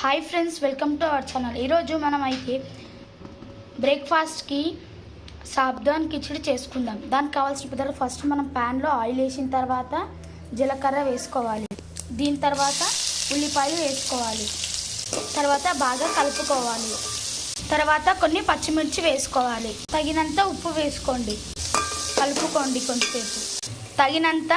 Hi friends, welcome to our channel. ఈరోజు మనం అయితే బ్రేక్ఫాస్ట్కి సాబ్దాన్ కిచిడి చేసుకుందాం. దానికి కావాల్సిన పదార్థాలు ఫస్ట్ మనం ప్యాన్లో ఆయిల్ వేసిన తర్వాత జీలకర్ర వేసుకోవాలి. దీని తర్వాత ఉల్లిపాయలు వేసుకోవాలి. తర్వాత బాగా కలుపుకోవాలి. తర్వాత కొన్ని పచ్చిమిర్చి వేసుకోవాలి. తగినంత ఉప్పు వేసుకోండి, కలుపుకోండి. కొంచెంసేపు తగినంత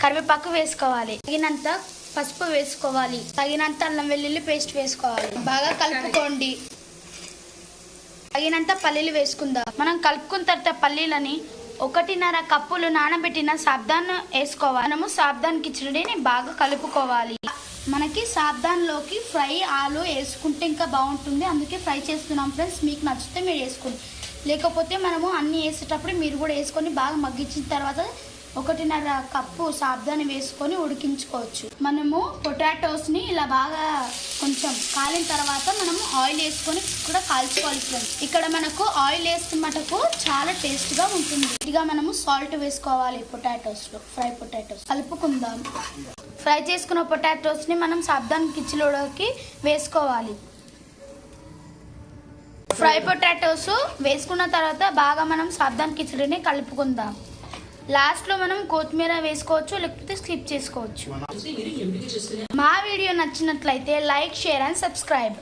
కరివేపాకు వేసుకోవాలి. తగినంత పసుపు వేసుకోవాలి. తగినంత అల్లం వెల్లుల్లి పేస్ట్ వేసుకోవాలి. బాగా కలుపుకోండి. తగినంత పల్లీలు వేసుకుందాం. మనం కలుపుకున్న తర్వాత పల్లీలని 1.5 కప్పులు నానబెట్టిన సాబ్దాన్ వేసుకోవాలి. మనము సాబ్దాన్ కిచిడిని బాగా కలుపుకోవాలి. మనకి సాబ్దాన్లోకి ఫ్రై ఆలు వేసుకుంటే ఇంకా బాగుంటుంది, అందుకే ఫ్రై చేస్తున్నాం ఫ్రెండ్స్. మీకు నచ్చితే మీరు వేసుకోండి, లేకపోతే మనము అన్నీ వేసేటప్పుడు మీరు కూడా వేసుకొని బాగా మగ్గించిన తర్వాత 1.5 కప్పు సాబ్దాన్ని వేసుకొని ఉడికించుకోవచ్చు. మనము పొటాటోస్ని ఇలా బాగా కొంచెం కాలిన తర్వాత మనము ఆయిల్ వేసుకొని కూడా కాల్చుకోవాలి ఫ్రెండ్స్. ఇక్కడ మనకు ఆయిల్ వేస్తే మటుకు చాలా టేస్ట్గా ఉంటుంది. ఇదిగా మనము సాల్ట్ వేసుకోవాలి పొటాటోస్లో. ఫ్రై పొటాటోస్ కలుపుకుందాం. ఫ్రై చేసుకున్న పొటాటోస్ని మనం సాబ్దాన్ కిచిడిలోకి వేసుకోవాలి. ఫ్రై పొటాటోస్ వేసుకున్న తర్వాత బాగా మనం సాబ్దాన్ కిచిడిని కలుపుకుందాం. లాస్ట్లో మనం కొత్తిమీర వేసుకోవచ్చు, లేకపోతే స్కిప్ చేసుకోవచ్చు. మా వీడియో నచ్చినట్లయితే లైక్, షేర్ అండ్ సబ్స్క్రైబ్.